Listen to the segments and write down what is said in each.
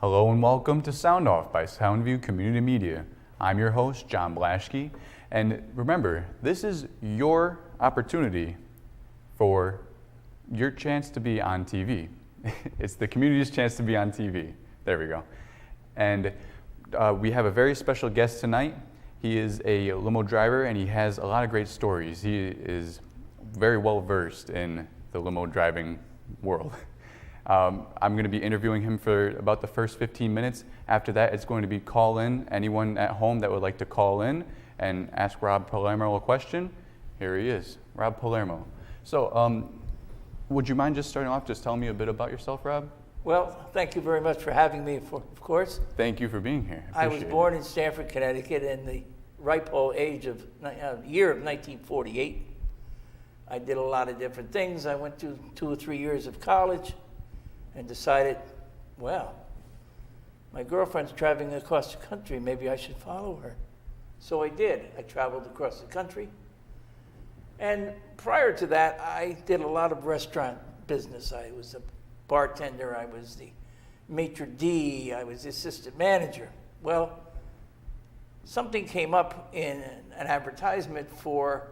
Hello and welcome to Sound Off by Soundview Community Media. I'm your host, John Blaschke, and remember, this is your opportunity for your chance to be on TV. It's the community's chance to be on TV. There we go. And we have a very special guest tonight. He is a limo driver and he has a lot of great stories. He is very well versed in the limo driving world. I'm going to be interviewing him for about the first 15 minutes. After that, it's going to be call in. Anyone at home that would like to call in and ask Rob Palermo a question, here he is, Rob Palermo. So, would you mind just starting off, just telling me a bit about yourself, Rob? Well, thank you very much for having me, of course. Thank you for being here. I was born in Stamford, Connecticut in the ripe old age of year of 1948. I did a lot of different things. I went to 2 or 3 years of college and decided, well, my girlfriend's traveling across the country, maybe I should follow her. So I did. I traveled across the country. And prior to that, I did a lot of restaurant business. I was a bartender, I was the maitre d', I was the assistant manager. Well, something came up in an advertisement for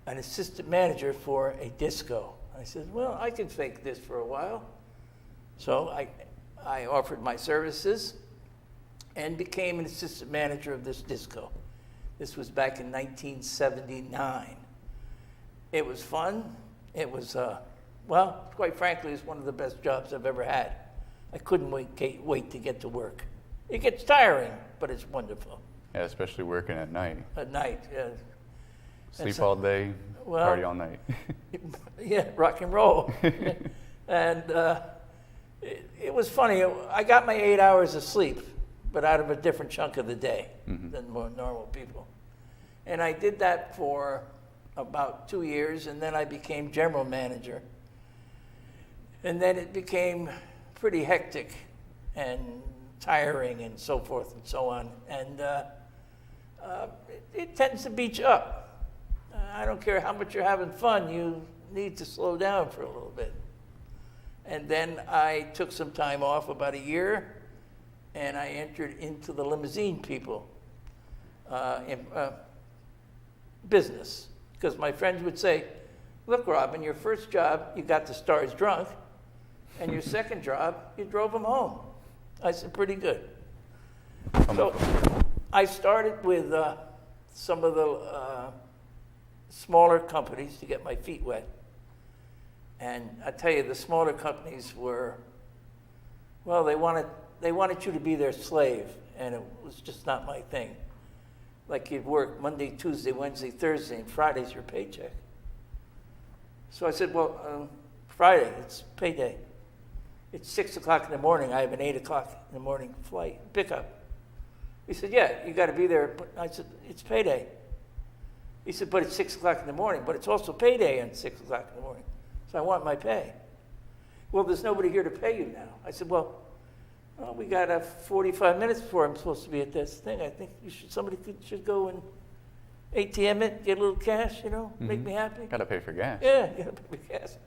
an assistant manager for a disco. I said, well, I can fake this for a while. So I offered my services and became an assistant manager of this disco. This was back in 1979. It was fun. It was, well, quite frankly, it's one of the best jobs I've ever had. I couldn't wait to get to work. It gets tiring, but it's wonderful. Yeah, especially working at night. At night, yeah. Sleep all day, party all night. Yeah, rock and roll. And it was funny. I got my 8 hours of sleep, but out of a different chunk of the day than more normal people. And I did that for about 2 years, and then I became general manager. And then it became pretty hectic and tiring and so forth and so on. And it tends to beat you up. I don't care how much you're having fun, you need to slow down for a little bit. And then I took some time off, about a year, and I entered into the limousine people business. Because my friends would say, look, Robin, your first job, you got the stars drunk, and your second job, you drove them home. I said, pretty good. So I started with some of the smaller companies to get my feet wet. And I tell you, the smaller companies were, well, they wanted you to be their slave, and it was just not my thing. Like you'd work Monday, Tuesday, Wednesday, Thursday, and Friday's your paycheck. So I said, well, Friday, it's payday. It's 6 o'clock in the morning. I have an 8 o'clock in the morning flight, pickup. He said, yeah, you got to be there. I said, it's payday. He said, but it's 6 o'clock in the morning, but it's also payday on 6 o'clock in the morning. So I want my pay. Well, there's nobody here to pay you now. I said, well, we got 45 minutes before I'm supposed to be at this thing. I think somebody should go and ATM it, get a little cash, make me happy. Got to pay for gas. Yeah, got to pay for gas.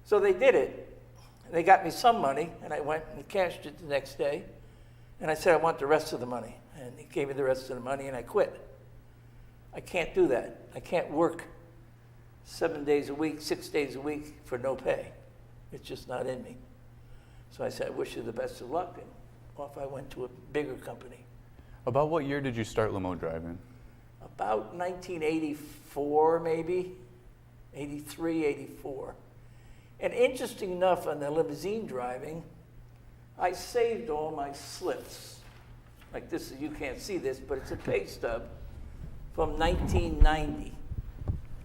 So they did it. They got me some money, and I went and cashed it the next day. And I said, I want the rest of the money. And he gave me the rest of the money, and I quit. I can't do that. I can't work 7 days a week, 6 days a week for no pay. It's just not in me. So I said, I wish you the best of luck, and off I went to a bigger company. About what year did you start limo driving? About 1984, maybe, 83, 84. And interesting enough, on the limousine driving, I saved all my slips. Like this, you can't see this, but it's a pay stub from 1990.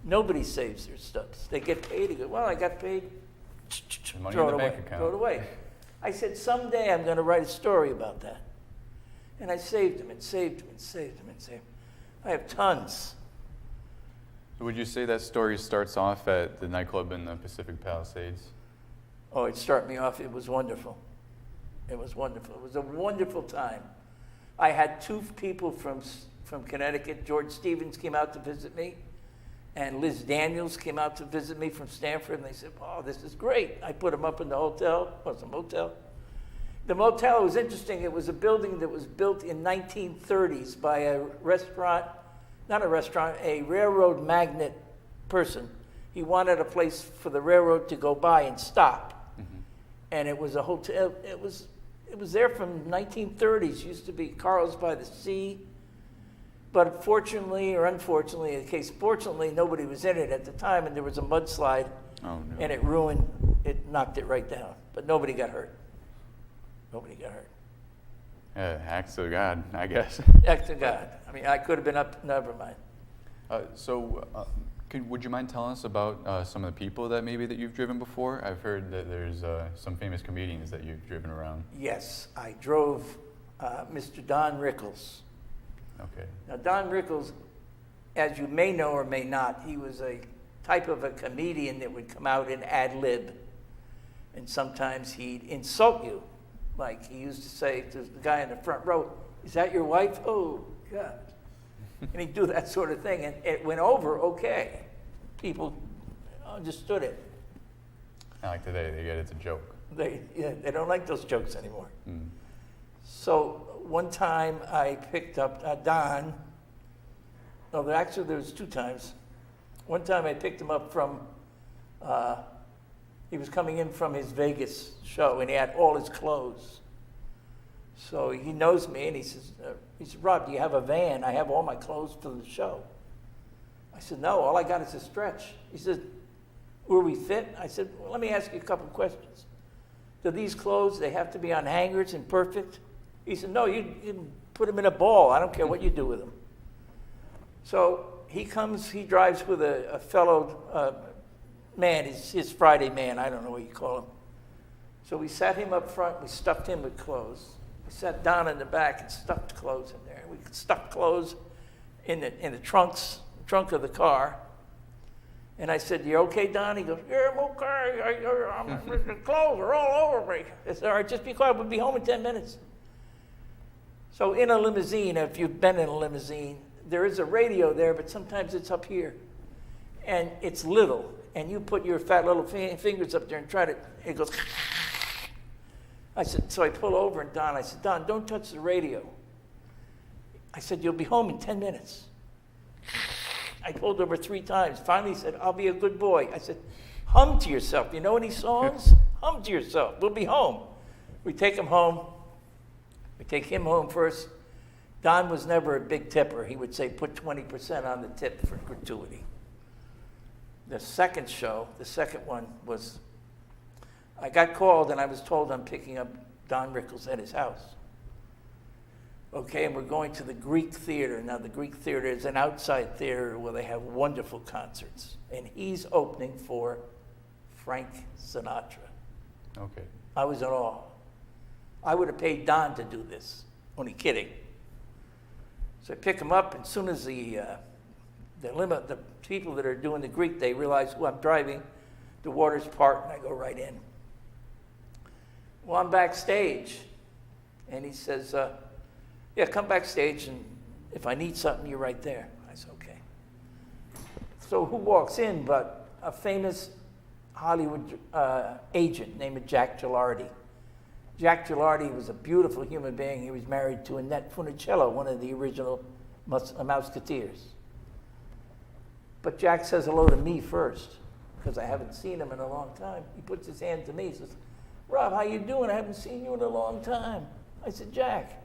Nobody saves their stubs. They get paid. They go, well, I got paid. Money Throw in it the away. bank account. Throw it away. I said, someday I'm going to write a story about that. And I saved them and saved them and saved them and saved them. I have tons. Would you say that story starts off at the nightclub in the Pacific Palisades? Oh, it started me off. It was wonderful. It was wonderful. It was a wonderful time. I had 2 people from Connecticut. George Stevens came out to visit me, and Liz Daniels came out to visit me from Stamford, and they said, oh, this is great. I put them up in the hotel, or some motel, The motel was interesting. It was a building that was built in 1930s by a railroad magnate person. He wanted a place for the railroad to go by and stop. Mm-hmm. And it was a hotel. It was there from 1930s. Used to be Carl's by the Sea. But fortunately or unfortunately, in the case fortunately, nobody was in it at the time, and there was a mudslide, and it knocked it right down. But nobody got hurt. Nobody got hurt. Acts of God, I guess. Act of God. I mean, I could have been up, never mind. Would you mind telling us about some of the people that you've driven before? I've heard that there's some famous comedians that you've driven around. Yes, I drove Mr. Don Rickles. Okay. Now, Don Rickles, as you may know or may not, he was a type of a comedian that would come out and ad lib. And sometimes he'd insult you. Like he used to say to the guy in the front row, "Is that your wife?" "Oh, God." And he'd do that sort of thing. And it went over okay. People understood it. Not like today, they get it's a joke. They don't like those jokes anymore. Mm. So one time I picked up Don. No, actually there was two times. One time I picked him up from, he was coming in from his Vegas show, and he had all his clothes. So he knows me, and he says, "Rob, do you have a van? I have all my clothes for the show." I said, "No, all I got is a stretch." He said, "Will we fit?" I said, "Well, let me ask you a couple questions. Do these clothes, they have to be on hangers and perfect?" He said, "No, you can put them in a ball. I don't care what you do with them." So he drives with a fellow man, his Friday man, I don't know what you call him. So we sat him up front, we stuffed him with clothes. We sat down in the back and stuffed clothes in there. We stuffed clothes in the trunk of the car. And I said, "You okay, Don?" He goes, "Yeah, I'm okay. The clothes are all over me." I said, "All right, just be quiet. We'll be home in 10 minutes. So in a limousine, if you've been in a limousine, there is a radio there, but sometimes it's up here. And it's little. And you put your fat little fingers up there and try to, it goes. I said, so I pull over and I said, "Don, don't touch the radio." I said, "You'll be home in 10 minutes. I pulled over 3 times. Finally he said, "I'll be a good boy." I said, "Hum to yourself. You know any songs? Hum to yourself. We'll be home." We take him home. We take him home first. Don was never a big tipper. He would say, "Put 20% on the tip for gratuity." The second one was, I got called and I was told I'm picking up Don Rickles at his house. Okay, and we're going to the Greek Theater. Now, the Greek Theater is an outside theater where they have wonderful concerts. And he's opening for Frank Sinatra. Okay. I was in awe. I would have paid Don to do this. Only kidding. So I pick him up, and as soon as the people that are doing the Greek, they realize, I'm driving, the waters part, and I go right in. Well, I'm backstage, and he says, "Yeah, come backstage, and if I need something, you're right there." I said, "Okay." So who walks in but a famous Hollywood agent named Jack Gilardi. Jack Gilardi was a beautiful human being. He was married to Annette Funicello, one of the original Mouseketeers. But Jack says hello to me first, because I haven't seen him in a long time. He puts his hand to me. He says, "Rob, how you doing? I haven't seen you in a long time." I said, "Jack."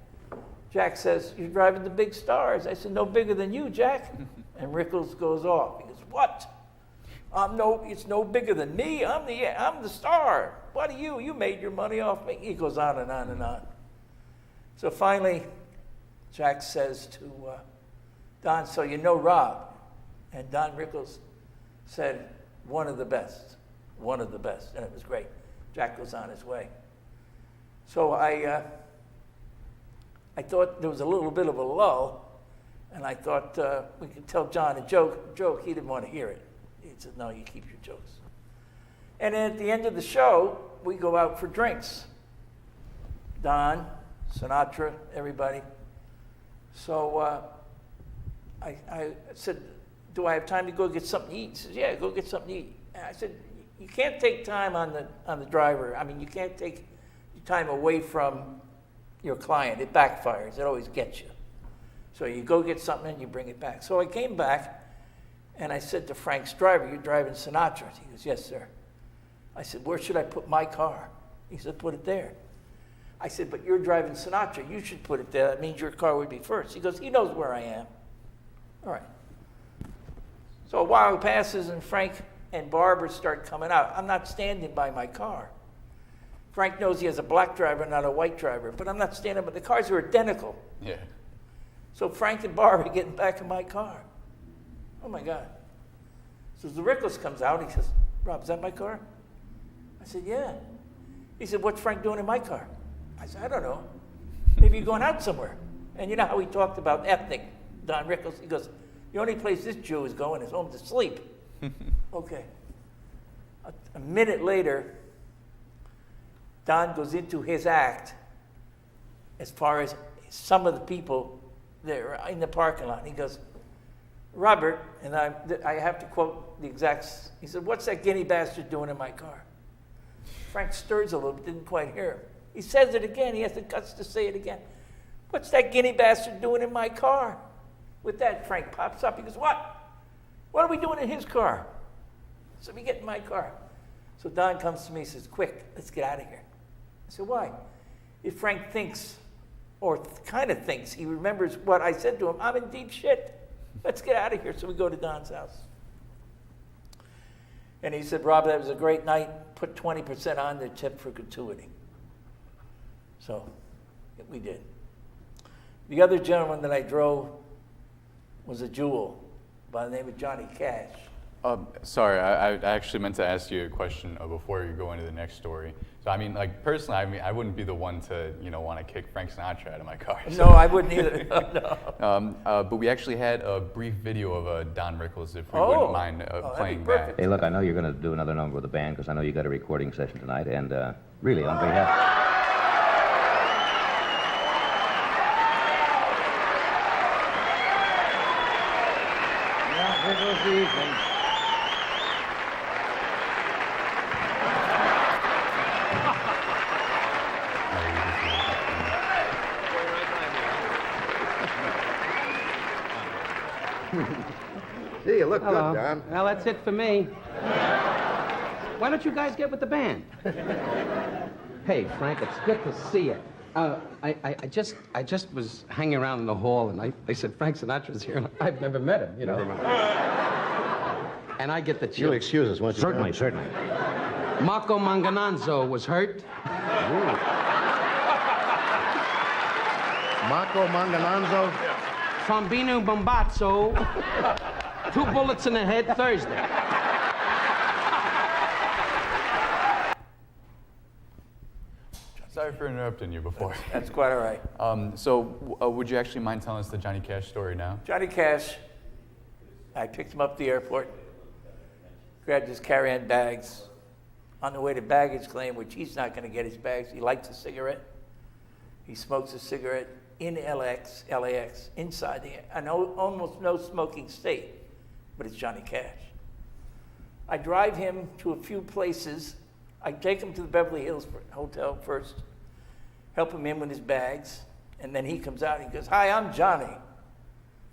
Jack says, "You're driving the big stars." I said, "No bigger than you, Jack." And Rickles goes off. He goes, "What? It's no bigger than me. I'm the star. What are you? You made your money off me." He goes on and on and on. So finally, Jack says to Don, "So you know Rob?" And Don Rickles said, one of the best, and it was great. Jack goes on his way. So I thought there was a little bit of a lull, and I thought we could tell John a joke. He didn't want to hear it. He said, "No, you keep your jokes." And then at the end of the show, we go out for drinks. Don, Sinatra, everybody. So I said, "Do I have time to go get something to eat?" He says, "Yeah, go get something to eat." And I said, "You can't take time on the driver. I mean, you can't take time away from your client, it backfires. It always gets you. So you go get something and you bring it back. So I came back and I said to Frank's driver, "You're driving Sinatra?" He goes, "Yes, sir." I said, "Where should I put my car?" He said, "Put it there." I said, "But you're driving Sinatra. You should put it there. That means your car would be first." He goes, "He knows where I am." All right. So a while passes and Frank and Barbara start coming out. I'm not standing by my car. Frank knows he has a black driver, not a white driver, but I'm not standing by. The cars are identical. Yeah. So Frank and Barbara are getting back in my car. Oh my God. So the Rickles comes out. He says, "Rob, is that my car?" I said, "Yeah." He said, "What's Frank doing in my car?" I said, "I don't know. Maybe you're going out somewhere." And you know how he talked about ethnic, Don Rickles? He goes, "The only place this Jew is going is home to sleep." Okay. A minute later, Don goes into his act as far as some of the people there in the parking lot. He goes, "Robert," and I have to quote the exact, he said, "What's that guinea bastard doing in my car?" Frank stirs a little bit, didn't quite hear him. He says it again. He has the guts to say it again. "What's that guinea bastard doing in my car?" With that, Frank pops up. He goes, "What? What are we doing in his car?" So we get in my car. So Don comes to me and says, "Quick, let's get out of here." I said, "Why?" If Frank thinks, or kind of thinks, he remembers what I said to him, I'm in deep shit. Let's get out of here. So we go to Don's house. And he said, "Rob, that was a great night. Put 20% on the tip for gratuity." So we did. The other gentleman that I drove was a jewel by the name of Johnny Cash. Sorry, I actually meant to ask you a question before you go into the next story. So, I mean, like, personally, I mean, I wouldn't be the one to, want to kick Frank Sinatra out of my car. So. No, I wouldn't either. No. But we actually had a brief video of Don Rickles, if we wouldn't mind playing that. Hey, look, I know you're going to do another number with the band because I know you got a recording session tonight, and really, on behalf... Here goes the evening. See, you look Hello. good, Don. Well, that's it for me. Why don't you guys get with the band? Hey, Frank, it's good to see you. I just was hanging around in the hall, and they said Frank Sinatra's here, and I've never met him, Never mind. And I get the chill. You'll excuse us, won't you? Certainly, certainly. Marco Mangananzo was hurt. Marco Mangananzo? Trombino Bombazzo. 2 bullets in the head Thursday. Sorry for interrupting you before. That's quite all right. Would you actually mind telling us the Johnny Cash story now? Johnny Cash, I picked him up at the airport, grabbed his carry-on bags. On the way to baggage claim, which he's not going to get his bags, he lights a cigarette. He smokes a cigarette in LAX, inside an almost no smoking state, but it's Johnny Cash. I drive him to a few places. I take him to the Beverly Hills Hotel first, help him in with his bags, and then he comes out and he goes, "Hi, I'm Johnny.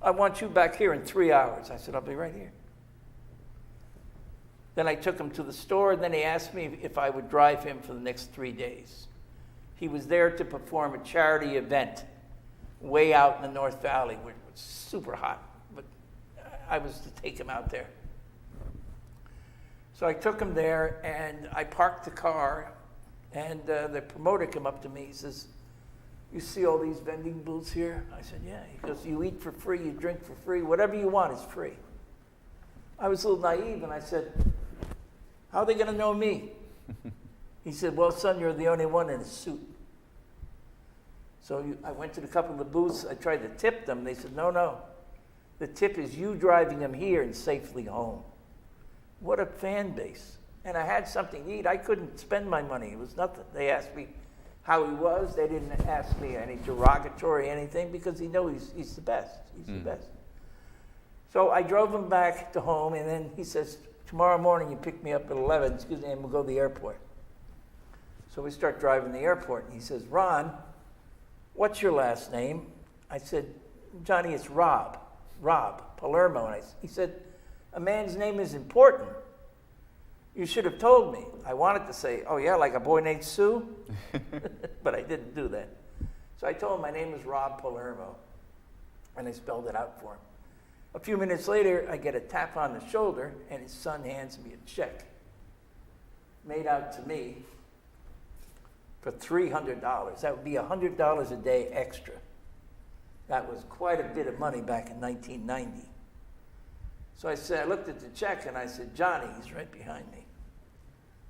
I want you back here in 3 hours." I said, "I'll be right here." Then I took him to the store, and then he asked me if I would drive him for the next 3 days. He was there to perform a charity event way out in the North Valley, which was super hot, but I was to take him out there. So I took him there, and I parked the car, and the promoter came up to me. He says, "You see all these vending booths here?" I said, "Yeah." He goes, "You eat for free, you drink for free, whatever you want is free." I was a little naive, and I said, "How are they going to know me?" He said, "Well, son, you're the only one in a suit." So I went to a couple of the booths. I tried to tip them. They said, no. The tip is you driving him here and safely home. What a fan base. And I had something to eat. I couldn't spend my money. It was nothing. They asked me how he was. They didn't ask me any derogatory anything because he knows he's the best. He's the best. So I drove him back to home, and then he says, "Tomorrow morning you pick me up at 11, and we'll go to the airport." So we start driving to the airport, and he says, Ron, what's your last name? I said, Johnny, it's Rob, Palermo. And he said, a man's name is important. You should have told me. I wanted to say, oh yeah, like a boy named Sue, but I didn't do that. So I told him my name is Rob Palermo, and I spelled it out for him. A few minutes later, I get a tap on the shoulder, and his son hands me a check made out to me for $300. That would be $100 a day extra. That was quite a bit of money back in 1990. So I looked at the check and I said, Johnny, he's right behind me.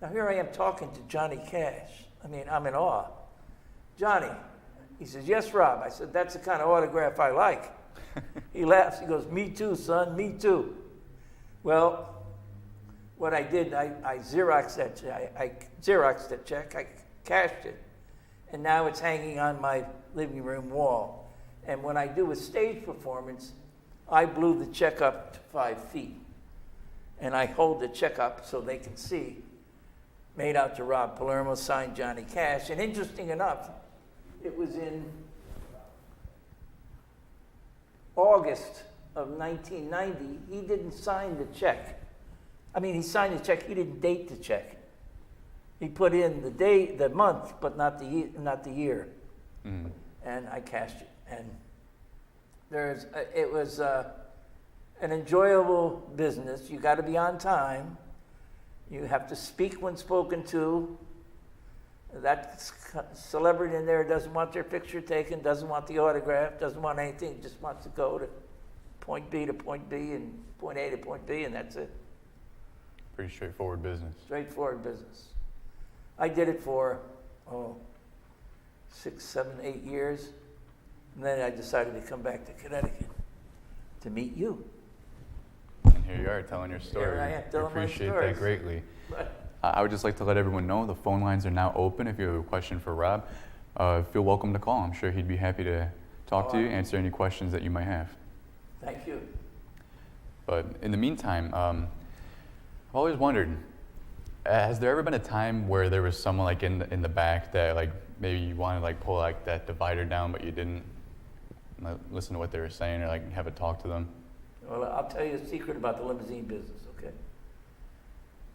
Now here I am talking to Johnny Cash. I mean, I'm in awe. Johnny, he says, yes, Rob. I said, that's the kind of autograph I like. He laughs, he goes, me too, son, me too. Well, what I did, I Xeroxed that check, I cashed it, and now it's hanging on my living room wall. And when I do a stage performance, I blew the check up to 5 feet. And I hold the check up so they can see. Made out to Rob Palermo, signed Johnny Cash. And interesting enough, it was in August of 1990. He didn't sign the check. I mean, he signed the check, he didn't date the check. He put in the day, the month, but not the year. Mm. And I cashed it. And it was an enjoyable business. You got to be on time. You have to speak when spoken to. That celebrity in there doesn't want their picture taken, doesn't want the autograph, doesn't want anything, just wants to go to point B to point B and point A to point B, and that's it. Pretty straightforward business. Straightforward business. I did it for, 6, 7, 8 years. And then I decided to come back to Connecticut to meet you. And here you are telling your story. Here I am telling my appreciate stories. that greatly. I would just like to let everyone know the phone lines are now open. If you have a question for Rob, feel welcome to call. I'm sure he'd be happy to talk to you, answer any questions that you might have. Thank you. But in the meantime, I've always wondered, has there ever been a time where there was someone like in the back that like maybe you wanted to like pull like that divider down, but you didn't listen to what they were saying or like have a talk to them? Well, I'll tell you a secret about the limousine business, okay?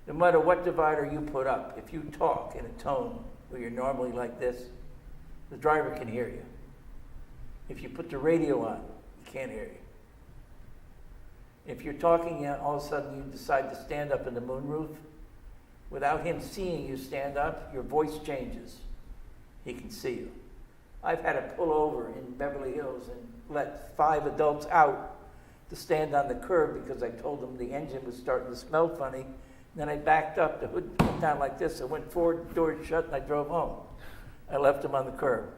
No matter what divider you put up, if you talk in a tone where you're normally like this, the driver can hear you. If you put the radio on, he can't hear you. If you're talking and all of a sudden you decide to stand up in the moonroof, without him seeing you stand up, your voice changes. He can see you. I've had to pull over in Beverly Hills and let 5 adults out to stand on the curb because I told them the engine was starting to smell funny. Then I backed up, the hood went down like this, I went forward, the door shut, and I drove home. I left them on the curb.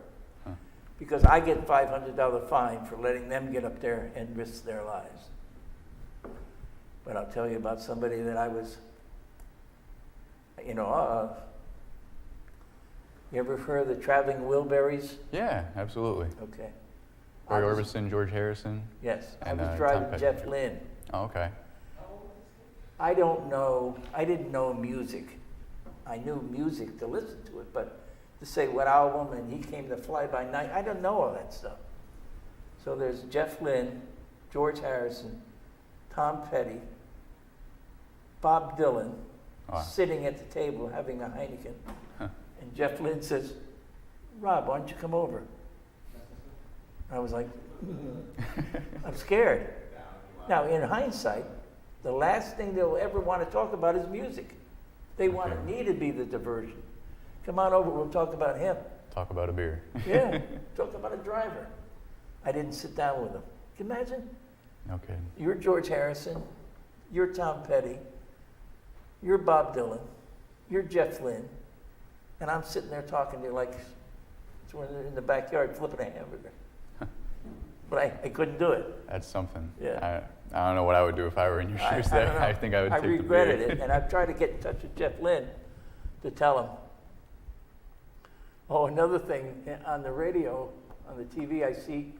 Because I get $500 fine for letting them get up there and risk their lives. But I'll tell you about somebody that I was, you ever heard of the Traveling Wilburys? Yeah, absolutely. Okay. Roy Orbison, George Harrison. Yes, and, I was driving Jeff Lynne. Oh, okay. I didn't know music. I knew music to listen to it, but to say what album and he came to Fly By Night, I didn't know all that stuff. So there's Jeff Lynne, George Harrison, Tom Petty, Bob Dylan, sitting at the table having a Heineken. And Jeff Lynne says, Rob, why don't you come over? I was like, I'm scared. Now, in hindsight, the last thing they'll ever want to talk about is music. They want me to be the diversion. Come on over, we'll talk about him. Talk about a beer. Yeah, talk about a driver. I didn't sit down with him. Can you imagine? Okay. You're George Harrison, you're Tom Petty, you're Bob Dylan, you're Jeff Lynne, and I'm sitting there talking to you like we're in the backyard flipping a hamburger. But I couldn't do it. That's something. Yeah. I don't know what I would do if I were in your shoes there. I think I would take the beer. I regretted it, and I've tried to get in touch with Jeff Lynne to tell him. Oh, another thing, on the radio, on the TV, I see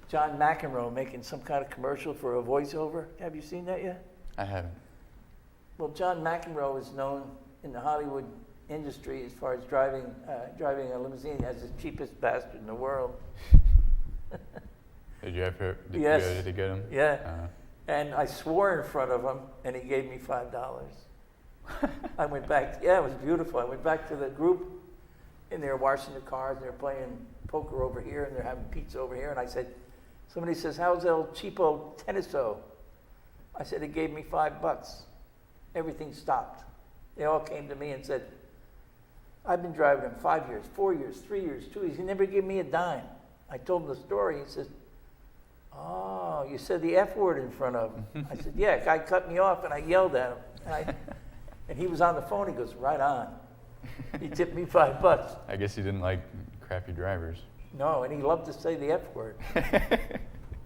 John McEnroe making some kind of commercial for a voiceover. Have you seen that yet? I haven't. Well, John McEnroe is known in the Hollywood industry as far as driving a limousine as the cheapest bastard in the world. Did you ever Yes. to get him? Yeah. Uh-huh. And I swore in front of him, and he gave me $5. I went back. Yeah, it was beautiful. I went back to the group, and they were washing the cars, and they were playing poker over here, and they're having pizza over here. And I said, somebody says, "How's El Cheapo Teniso?" I said, "It gave me $5." Everything stopped. They all came to me and said, "I've been driving him 5 years, 4 years, 3 years, 2 years. He never gave me a dime." I told him the story. He says, "Oh, you said the F word in front of him." I said, "Yeah, a guy cut me off, and I yelled at him." And he was on the phone. He goes, "Right on." He tipped me $5. I guess he didn't like crappy drivers. No, and he loved to say the F word.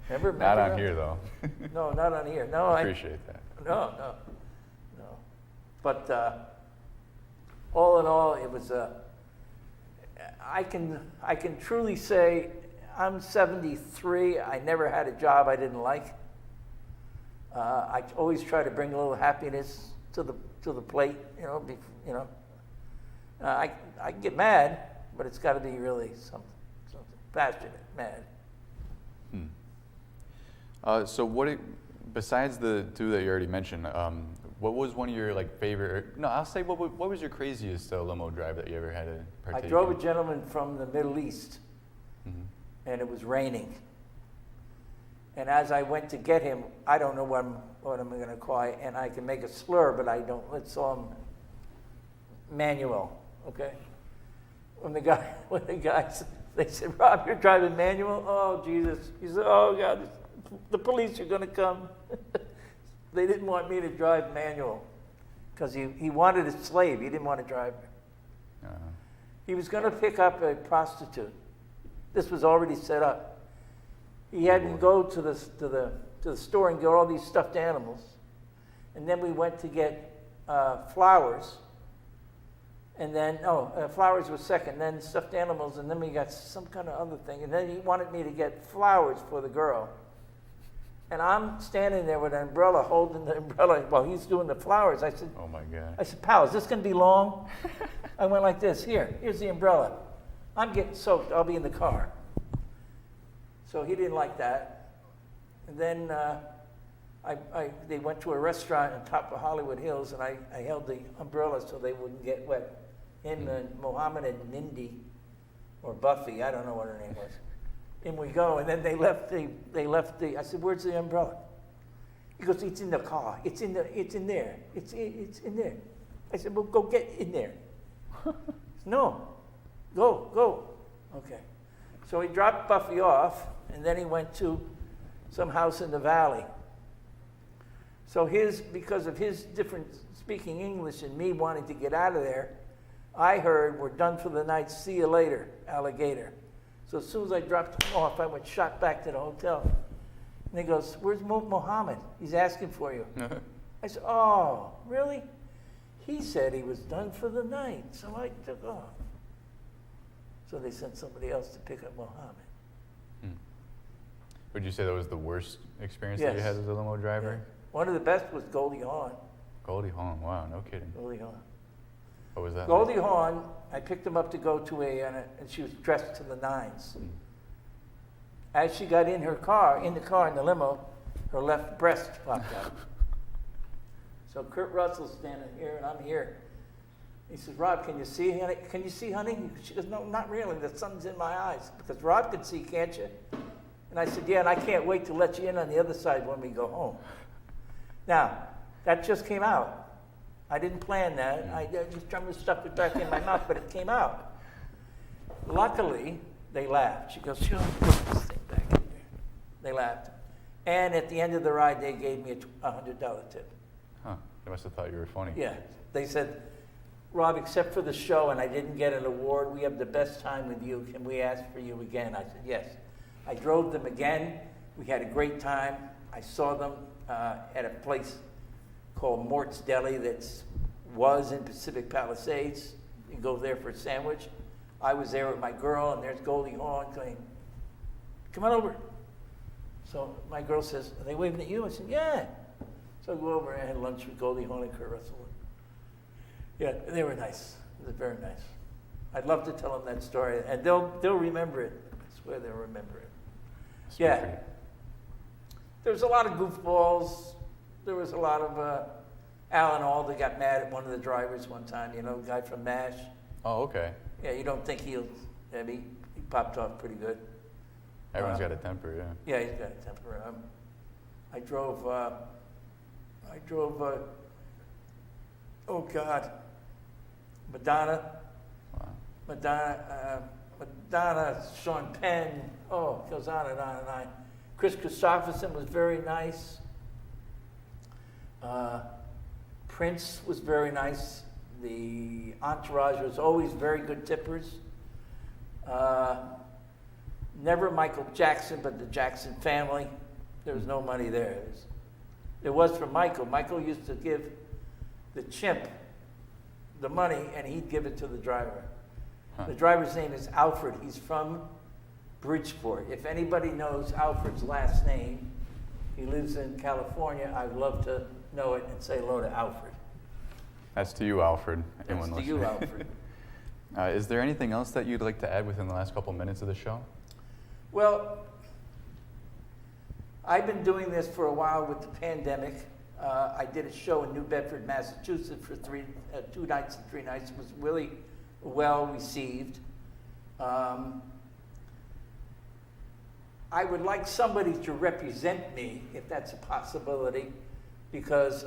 Remember? Not on here, though. No, not on here. No, I appreciate that. No. But all in all, it was I can truly say I'm 73. I never had a job I didn't like. I always try to bring a little happiness to the plate. I get mad, but it's got to be really something passionate, mad. So besides the two that you already mentioned, what was one of your favorite? No, I'll say what was your craziest limo drive that you ever had to partake I drove in? a gentleman from the Middle East, and it was raining. And as I went to get him, I don't know what I'm going to call, and I can make a slur, but I don't. Let's call him manual, okay? When the guys, they said, "Rob, you're driving manual?" "Oh, Jesus." He said, "Oh, God, the police are going to come." They didn't want me to drive manual because he wanted a slave. He didn't want to drive. He was going to pick up a prostitute. This was already set up. He had to go to the store and get all these stuffed animals, and then we went to get flowers. And then, flowers was second, then stuffed animals, and then we got some kind of other thing. And then he wanted me to get flowers for the girl. And I'm standing there with an umbrella, holding the umbrella while he's doing the flowers. I said, "Oh my God." I said, "Pal, is this going to be long?" I went like this. Here's the umbrella. I'm getting soaked. I'll be in the car. So he didn't like that. And then they went to a restaurant on top of Hollywood Hills, and I held the umbrella so they wouldn't get wet. In Mohammed and Mindy, or Buffy, I don't know what her name was. In we go, and then they left the. I said, "Where's the umbrella?" He goes, "It's in the car. It's in there. It's in there." I said, "Well, go get in there." "No, go." Okay. So he dropped Buffy off, and then he went to some house in the valley. So because of his different speaking English and me wanting to get out of there, I heard, "We're done for the night. See you later, alligator." So as soon as I dropped him off, I went shot back to the hotel. And he goes, "Where's Mohammed? He's asking for you." I said, "Oh, really?" He said he was done for the night, so I took off. So they sent somebody else to pick up Mohammed. Would you say that was the worst experience that you had as a limo driver? Yeah. One of the best was Goldie Hawn. Goldie Hawn, wow, no kidding. Goldie Hawn. What was that? Goldie Hawn, I picked him up to go to and she was dressed to the nines. As she got in the car, in the limo, her left breast popped out. So Kurt Russell's standing here, and I'm here. He says, "Rob, can you see, honey? Can you see, honey?" She goes, "No, not really. The sun's in my eyes." Because Rob can see, can't you? And I said, "Yeah, and I can't wait to let you in on the other side when we go home." Now, that just came out. I didn't plan that. I just tried to stuff it back in my mouth, but it came out. Luckily, they laughed. She goes, "Sure, put this thing back in there." They laughed. And at the end of the ride, they gave me a $100 tip. Huh. They must have thought you were funny. Yeah. They said, "Rob, except for the show and I didn't get an award, we have the best time with you. Can we ask for you again?" I said, "Yes." I drove them again. We had a great time. I saw them at a place called Mort's Deli that was in Pacific Palisades. You go there for a sandwich. I was there with my girl, and there's Goldie Hawn going, "Come on over." So my girl says, "Are they waving at you?" I said, "Yeah." So I go over and I had lunch with Goldie Hawn and Kurt Russell. Yeah, they were nice. It was very nice. I'd love to tell them that story, and they'll remember it. I swear they'll remember it. Yeah. There was a lot of goofballs. There was a lot of Alan Alda got mad at one of the drivers one time. You know, the guy from MASH. Oh, okay. Yeah, you don't think he popped off pretty good. Everyone's got a temper, yeah. Yeah, he's got a temper. I drove. Oh God, Madonna. Wow. Madonna, Sean Penn. Oh, it goes on and on and on. Chris Christopherson was very nice. Prince was very nice. The entourage was always very good tippers. Never Michael Jackson, but the Jackson family. There was no money there. There was for Michael. Michael used to give the chimp the money, and he'd give it to the driver. Huh. The driver's name is Alfred. He's from Bridgeport. If anybody knows Alfred's last name, he lives in California. I'd love to know it and say hello to Alfred. That's to you, Alfred. That's to you, Alfred. Is there anything else that you'd like to add within the last couple minutes of the show? Well, I've been doing this for a while with the pandemic. I did a show in New Bedford, Massachusetts for 2 nights and 3 nights. It was really well received. I would like somebody to represent me, if that's a possibility, because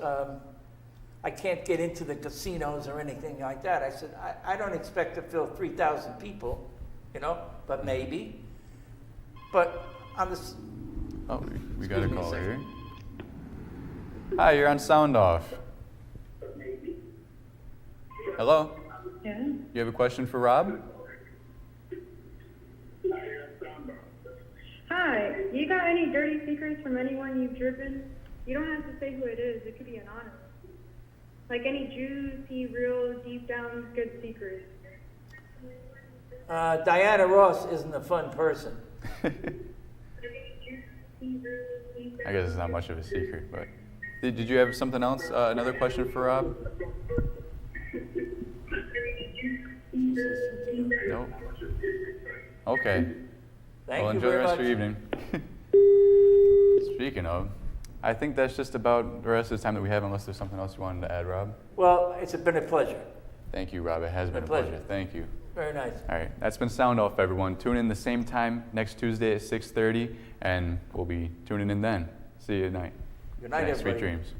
I can't get into the casinos or anything like that. I said, I don't expect to fill 3,000 people, you know, but maybe. But on this... Oh, we got a Excuse me a caller second. here. Hi, you're on Sound Off. Hello? Yeah. You have a question for Rob? Hi, you got any dirty secrets from anyone you've driven? You don't have to say who it is. It could be anonymous. Like any juicy, real, deep down, good secrets. Diana Ross isn't a fun person. I guess it's not much of a secret, but did you have something else? Another question for Rob? Nope. Okay. Thank Well, you enjoy the very rest much. of your evening. Speaking of, I think that's just about the rest of the time that we have, unless there's something else you wanted to add, Rob. Well, it's been a pleasure. Thank you, Rob. It has been a pleasure. pleasure. Thank you. Very nice. All right, that's been Sound Off, everyone. Tune in the same time next Tuesday at 6:30, and we'll be tuning in then. See you tonight. Good night, Thanks. Sweet everybody. dreams.